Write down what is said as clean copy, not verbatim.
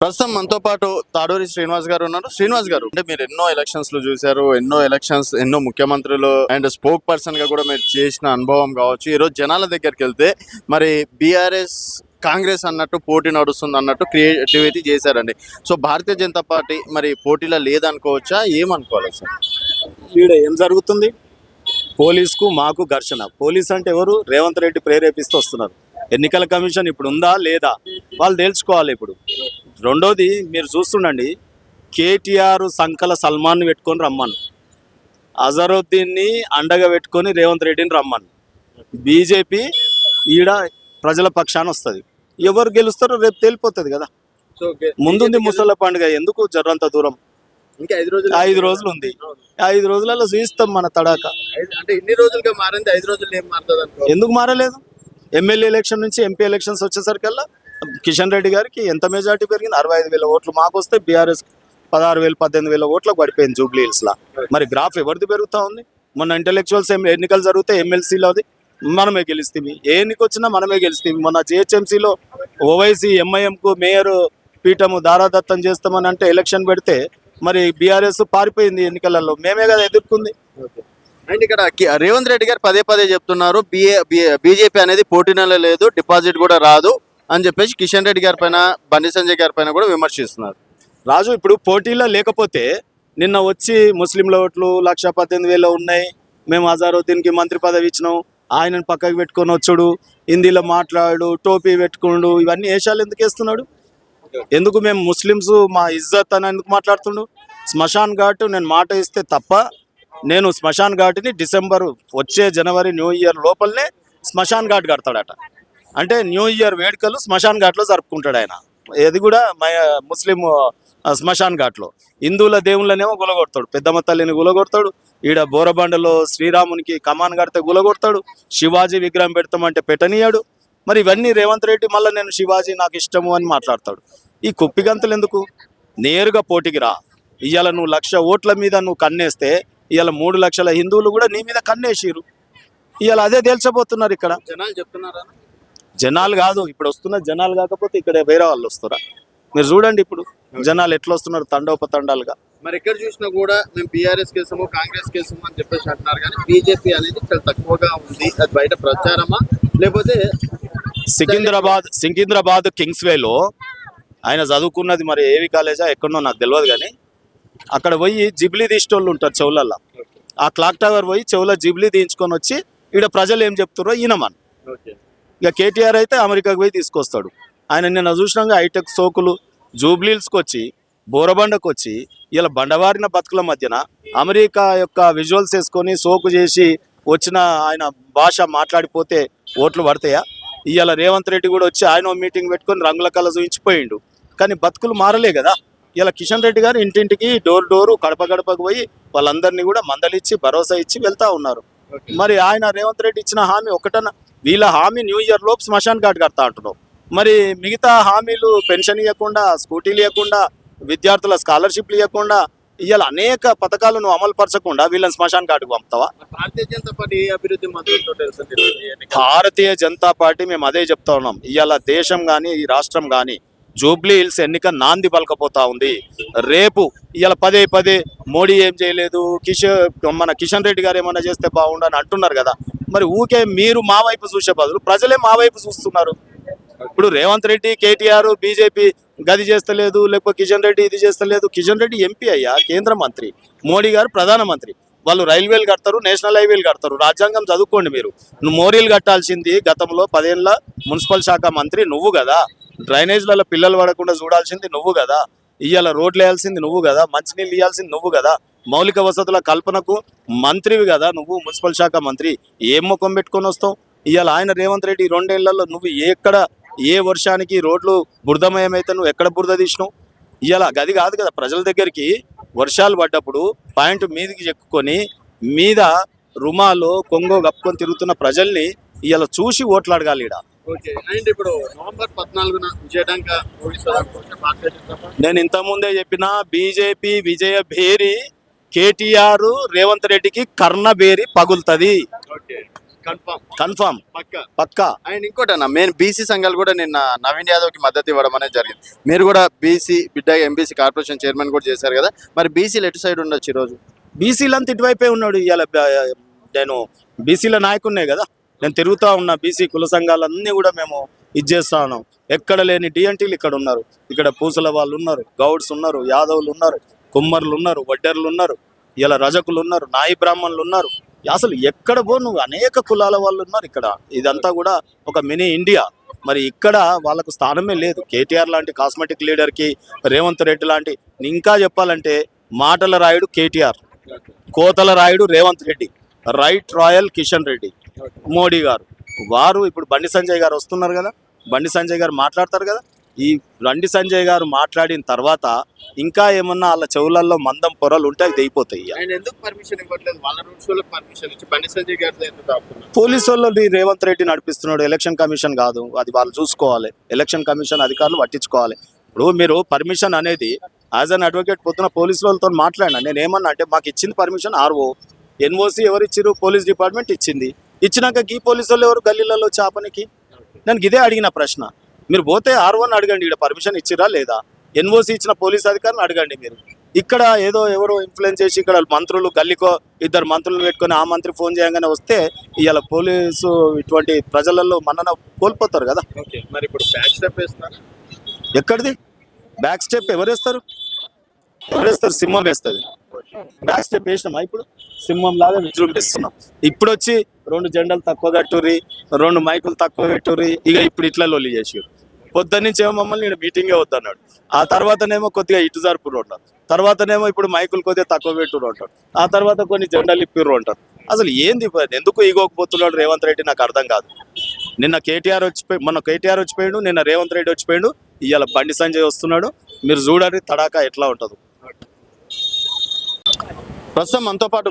ప్రస్తుతం మనతో పాటు తాడూరి శ్రీనివాస్ గారు ఉన్నారు. శ్రీనివాస్ గారు, అంటే మీరు ఎన్నో ఎలక్షన్స్ లో చూశారు, ఎన్నో ముఖ్యమంత్రులు అండ్ స్పోక్ పర్సన్ గా కూడా మీరు చేసిన అనుభవం కావచ్చు. ఈ రోజు జనాల దగ్గరికి వెళ్తే మరి బీఆర్ఎస్ కాంగ్రెస్ అన్నట్టు పోటీ నడుస్తుంది అన్నట్టు క్రియేటివిటీ చేశారండి. సో భారతీయ జనతా పార్టీ మరి పోటీలో లేదనుకోవచ్చా, ఏమనుకోవాలి సార్? ఈడ ఏం జరుగుతుంది? పోలీసుకు మాకు ఘర్షణ. పోలీస్ అంటే ఎవరు? రేవంత్ రెడ్డి ప్రేరేపిస్తూ వస్తున్నారు. ఎన్నికల కమిషన్ ఇప్పుడు ఉందా లేదా వాళ్ళు తేల్చుకోవాలి. ఇప్పుడు రెండోది మీరు చూస్తుండండి, కేటీఆర్ సంకల సల్మాన్ పెట్టుకొని రమ్మను, అజరుద్దీన్ని అండగా పెట్టుకొని రేవంత్ రెడ్డిని రమ్మను. బీజేపీ ఈడ ప్రజల పక్షాన వస్తుంది. ఎవరు గెలుస్తారో రేపు తేలిపోతుంది కదా. సో ముందుంది ముసళ్ళ పండుగ, ఎందుకు జర్రంత దూరం? ఇంకా 5 రోజులు ఉంది. 5 రోజులలో చూస్తాం మన తడాక. అంటే ఇన్ని రోజులుగా మారింది, 5 రోజులు ఏం మారుతుంది అనుకో. ఎందుకు మారలేదు? ఎమ్మెల్యే ఎలక్షన్ నుంచి ఎంపీ ఎలక్షన్స్ వచ్చేసరికల్లా కిషన్ రెడ్డి గారికి ఎంత మెజార్టీ పెరిగింది? 65,000 ఓట్లు. మాకు వస్తే బీఆర్ఎస్ 16,000 18,000 ఓట్లకు పడిపోయింది జూబ్లీ హిల్స్లో. మరి గ్రాఫ్ ఎవరిది పెరుగుతూ ఉంది? మొన్న ఇంటెలెక్చువల్స్ ఎన్నికలు జరిగితే ఎమ్మెల్సీలో అది మనమే గెలుస్తుంది. ఏ ఎన్నిక వచ్చినా మనమే గెలుస్తుంది. మొన్న జిహెచ్ఎంసీలో ఓవైసీ ఎంఐఎంకు మేయర్ పీఠము దారాదత్తం చేస్తామని అంటే ఎలక్షన్ పెడితే మరి బీఆర్ఎస్ పారిపోయింది ఎన్నికలలో. మేమే కదా ఎదుర్కొంది. అండ్ ఇక్కడ రేవంత్ రెడ్డి గారు పదే చెప్తున్నారు, బీజేపీ అనేది పోటీలో లేదు, డిపాజిట్ కూడా రాదు అని చెప్పేసి కిషన్ రెడ్డి గారి పైన, బండి సంజయ్ గారి పైన కూడా విమర్శిస్తున్నారు. రాజు, ఇప్పుడు పోటీలో లేకపోతే నిన్న వచ్చి ముస్లింల ఓట్లు 1,18,000 ఉన్నాయి, మేము అజారుద్దీన్కి మంత్రి పదవి ఇచ్చినాం, ఆయనను పక్కకు పెట్టుకొని వచ్చుడు, హిందీలో మాట్లాడు, టోపీ పెట్టుకున్నాడు, ఇవన్నీ వేషాలు ఎందుకు వేస్తున్నాడు? ఎందుకు మేము ముస్లిమ్స్ మా ఇజ్జత్ అని ఎందుకు మాట్లాడుతుండు? శ్మశాన్ ఘాట్ నేను మాట ఇస్తే తప్ప, నేను శ్మశాన్ ఘాట్ని వచ్చే జనవరి న్యూ ఇయర్ లోపలనే శ్మశాన్ ఘాట్ కడతాడట. అంటే న్యూ ఇయర్ వేడుకలు శ్మశాన్ ఘాట్లో జరుపుకుంటాడు ఆయన. ఇది కూడా ముస్లిం శ్మశాన్ ఘాట్లో. హిందువుల దేవుళ్ళనేమో గులగొడతాడు, పెద్దమ్మ తల్లిని గులగొడతాడు, ఈడ బోరబండలో శ్రీరామునికి కమాన్ కడితే గులగొడతాడు, శివాజీ విగ్రహం పెడతామంటే పెట్టనీయాడు. మరి ఇవన్నీ రేవంత్ రెడ్డి మళ్ళీ నేను శివాజీ నాకు ఇష్టము అని మాట్లాడతాడు. ఈ కుప్పిగంతులు ఎందుకు? నేరుగా పోటీకి రా. ఇవాళ నువ్వు 1,00,000 ఓట్ల మీద నువ్వు కన్నేస్తే ఇవాళ 3 లక్షల హిందువులు కూడా నీ మీద కన్నేసిరు. ఇవాళ అదే తేల్చబోతున్నారు. ఇక్కడ జనాలు చెప్తున్నారా? జనాలు కాదు, ఇప్పుడు వస్తున్న జనాలు కాకపోతే ఇక్కడ వేరే వాళ్ళు వస్తారా? మీరు చూడండి ఇప్పుడు జనాలు ఎట్లా వస్తున్నారు, తండోపతండాలుగా. మరి ఎక్కడ చూసినా కూడా మేము బీఆర్ఎస్ కేసము కాంగ్రెస్ కేసము అని చెప్పేసి అంటున్నారు, కానీ బీజేపీ అనేది చాలా తక్కువగా ఉంది. అది బయట ప్రచారమా లేకపోతే? సికింద్రాబాద్ కింగ్స్వేలో ఆయన చదువుకున్నది మరి ఏవి కాలేజా ఎక్కడో నాకు తెలియదు, కానీ అక్కడ పోయి జిబ్లీ తీసేటోళ్ళు ఉంటారు చెవులల్లో. ఆ క్లాక్ టవర్ పోయి చెవుల జిబ్లీ తీయించుకొని వచ్చి ఇక్కడ ప్రజలు ఏం చెప్తారో ఈయనమని. ఇక కేటీఆర్ అయితే అమెరికాకు పోయి తీసుకొస్తాడు. ఆయన నిన్న చూసినాక హైటెక్ సోకులు జూబ్లీల్స్కి వచ్చి బోరబండకు వచ్చి ఇలా బండవారిన బతుకుల మధ్యన అమెరికా యొక్క విజువల్స్ వేసుకొని సోకు చేసి వచ్చిన ఆయన భాష మాట్లాడిపోతే ఓట్లు పడతాయా? ఇవాళ రేవంత్ రెడ్డి కూడా వచ్చి ఆయన మీటింగ్ పెట్టుకొని రంగుల కళ చూపించిపోయిండు, కానీ బతుకులు మారలే కదా. ఇలా కిషన్ రెడ్డి గారు ఇంటింటికి డోరు గడప గడపకు పోయి వాళ్ళందరినీ కూడా మందలిచ్చి భరోసా ఇచ్చి వెళ్తా ఉన్నారు. మరి ఆయన రేవంత్ రెడ్డి ఇచ్చిన హామీ ఒకటన, వీళ్ళ హామీ న్యూ ఇయర్ లోపు శ్మశాన్ ఘాట్ కడతా అంటున్నావు. మరి మిగతా హామీలు పెన్షన్ ఇవ్వకుండా, స్కూటీలు ఇవ్వకుండా, విద్యార్థుల స్కాలర్షిప్లు ఇవ్వకుండా, ఇవాళ అనేక పథకాలను అమలు పరచకుండా వీళ్ళని శ్మశాన్ ఘాట్కు పంపుతావా? భారతీయ జనతా పార్టీ ఏ అభివృద్ధి మంత్రులతో భారతీయ జనతా పార్టీ మేము అదే చెప్తా ఉన్నాం. ఇవాళ దేశం కానీ ఈ రాష్ట్రం కానీ జూబ్లీ హిల్స్ ఎన్నిక నాంది పలకపోతా ఉంది. రేపు ఇవాళ పదే మోడీ ఏం చేయలేదు, మన కిషన్ రెడ్డి గారు ఏమన్నా చేస్తే బాగుండని అంటున్నారు కదా. మరి ఊకే మీరు మా వైపు చూసే బదులు ప్రజలే మా వైపు చూస్తున్నారు. ఇప్పుడు రేవంత్ రెడ్డి, కేటీఆర్, బీజేపీ గది చేస్తలేదు, లేకపోతే కిషన్ రెడ్డి ఇది చేస్తలేదు. కిషన్ రెడ్డి ఎంపీ అయ్యా, కేంద్ర మంత్రి, మోడీ గారు ప్రధానమంత్రి. వాళ్ళు రైల్వేలు కడతారు, నేషనల్ హైవేలు కడతారు. రాజ్యాంగం చదువుకోండి మీరు. నువ్వు మోరీలు కట్టాల్సింది గతంలో 10 ఏళ్ళ మున్సిపల్ శాఖ మంత్రి నువ్వు కదా. డ్రైనేజ్లలో పిల్లలు పడకుండా చూడాల్సింది నువ్వు కదా. ఇవాళ రోడ్లు వేయాల్సింది నువ్వు కదా. మంచినీళ్ళు ఇవ్వాల్సింది నువ్వు కదా. మౌలిక వసతుల కల్పనకు మంత్రివి కదా నువ్వు, మున్సిపల్ శాఖ మంత్రి. ఏం ముఖం పెట్టుకొని వస్తావు? ఇవాళ ఆయన రేవంత్ రెడ్డి 2 ఏళ్లలో నువ్వు ఏ వర్షానికి రోడ్లు బురదమయమైతే నువ్వు ఎక్కడ బురద తీసినావు? ఇవాళ గది కాదు కదా. ప్రజల దగ్గరికి వర్షాలు పడ్డప్పుడు పాయింట్ మీదికి చెక్కుకొని మీద రుమాలో కొంగో కప్పుకొని తిరుగుతున్న ప్రజల్ని ఇవాళ చూసి ఓట్లు అడగాలి. ఇప్పుడు నవంబర్ 14న విజయడంక నేను ఇంతకుముందే చెప్పిన, బీజేపీ విజయ భేరి కేటీఆర్ రేవంత్ రెడ్డికి కర్ణ బేరి పగులుతుంది. కన్ఫర్మ్ కన్ఫామ్ పక్కా. పక్కా. అండ్ ఇంకోటి అన్న మెయిన్ బీసీ సంఘాలు కూడా నిన్న నవీన్ యాదవ్ కి మద్దతు ఇవ్వడం అనేది జరిగింది. మీరు కూడా బీసీ బిడ్డ ఎంబీసీ కార్పొరేషన్ చైర్మన్ కూడా చేశారు కదా, మరి బీసీలు ఎటు సైడ్ ఉండొచ్చు ఈ రోజు? బీసీలంతా ఇటువైపే ఉన్నాడు ఇవాళ. నేను బీసీల నాయకున్నే కదా, నేను తిరుగుతా ఉన్నా. బీసీ కుల సంఘాలన్నీ కూడా మేము ఇది చేస్తా ఉన్నాం. ఎక్కడ లేని డిఎన్టీలు ఇక్కడ ఉన్నారు. ఇక్కడ పూసల వాళ్ళు ఉన్నారు, గౌడ్స్ ఉన్నారు, యాదవులు ఉన్నారు, కుమ్మర్లు ఉన్నారు, వడ్డెర్లు ఉన్నారు, ఇలా రజకులు ఉన్నారు, నాయి బ్రాహ్మణులు ఉన్నారు. అసలు ఎక్కడ పో నువ్వు అనేక కులాల వాళ్ళు ఉన్నారు ఇక్కడ. ఇదంతా కూడా ఒక మినీ ఇండియా. మరి ఇక్కడ వాళ్ళకు స్థానమే లేదు. కేటీఆర్ లాంటి కాస్మెటిక్ లీడర్కి, రేవంత్ రెడ్డి లాంటి, ఇంకా చెప్పాలంటే మాటల రాయుడు కేటీఆర్, కోతల రాయుడు రేవంత్ రెడ్డి, రైట్ రాయల్ కిషన్ రెడ్డి, మోడీ గారు, వారు ఇప్పుడు బండి సంజయ్ గారు వస్తున్నారు కదా, బండి సంజయ్ గారు మాట్లాడతారు కదా. ఈ బండి సంజయ్ గారు మాట్లాడిన తర్వాత ఇంకా ఏమన్నా వాళ్ళ చెవులలో మందం పొరలు ఉంటే అవి తెగిపోతాయి. ఆయన ఎందుకు పర్మిషన్ ఇవ్వట్లేదు? వాళ్ళ రూల్స్ వాళ్ళకి పర్మిషన్ ఇచ్చి బండి సంజయ్ గారితో ఎందుకు ఆపుతున్నారు? పోలీసు వాళ్ళు రేవంత్ రెడ్డి నడిపిస్తున్నాడు. ఎలక్షన్ కమిషన్ కాదు, అది వాళ్ళు చూసుకోవాలి. ఎలక్షన్ కమిషన్ అధికారులు పట్టించుకోవాలి. ఇప్పుడు మీరు పర్మిషన్ అనేది యాజ్ అన్ అడ్వకేట్ పొద్దున పోలీసు వాళ్ళతో మాట్లాడినా. నేను ఏమన్నా అంటే మాకు ఇచ్చింది పర్మిషన్ ఆర్ఓ, ఎన్ఓసి ఎవరు ఇచ్చారు? పోలీస్ డిపార్ట్మెంట్ ఇచ్చింది. ఇచ్చినాక ఈ పోలీసు వాళ్ళు ఎవరు గల్లీలలో చాపనికి? నేను ఇదే అడిగిన ప్రశ్న. మీరు పోతే ఆర్ఓని అడగండి, ఇక్కడ పర్మిషన్ ఇచ్చిరా లేదా, ఎన్ఓసి ఇచ్చిన పోలీస్ అధికారులను అడగండి. మీరు ఇక్కడ ఏదో ఎవరో ఇన్ఫ్లుయెన్స్ చేసి ఇక్కడ మంత్రులు గల్లీకో ఇద్దరు మంత్రులు పెట్టుకొని ఆ మంత్రి ఫోన్ చేయగానే వస్తే ఇవాళ పోలీసు ఇటువంటి ప్రజలలో మన్నన కోల్పోతారు కదా. ఓకే, మరి ఇప్పుడు బ్యాక్ స్టెప్ వేస్తున్నారు. ఎక్కడిది బ్యాక్ స్టెప్? ఎవరేస్తారు? ఎవరేస్తారు? సింహం వేస్తుంది. బ్యాక్ స్టెప్ వేసినామా? ఇప్పుడు సింహం లాగా విజృంభిస్తున్నాం. ఇప్పుడు వచ్చి 2 జెండాలు తక్కువ కట్టుర్రి, 2 మైకులు తక్కువ పెట్టుర్రి, ఇక ఇప్పుడు ఇట్లా లొల్లి చేసారు. పొద్దున్న నుంచి ఏమో మమ్మల్ని నేను మీటింగే వద్దన్నాడు. ఆ తర్వాతనేమో కొద్దిగా ఇటు జరుపురు అంటారు. తర్వాతనేమో ఇప్పుడు మైకులు కొద్దిగా తక్కువ పెట్టురు అంటారు. ఆ తర్వాత కొన్ని జెండాలు ఇప్పిర్రు అంటారు. అసలు ఏంది ఎందుకు ఈగోకపోతున్నాడు రేవంత్ రెడ్డి? నాకు అర్థం కాదు. నిన్న కేటీఆర్ వచ్చిపోయి, మొన్న కేటీఆర్ వచ్చిపోయాడు, నిన్న రేవంత్ రెడ్డి వచ్చిపోయాడు, ఇవాళ బండి సంజయ్ వస్తున్నాడు. మీరు చూడండి తడాకా ఎట్లా ఉంటుంది. ప్రస్తుతం మనతో పాటు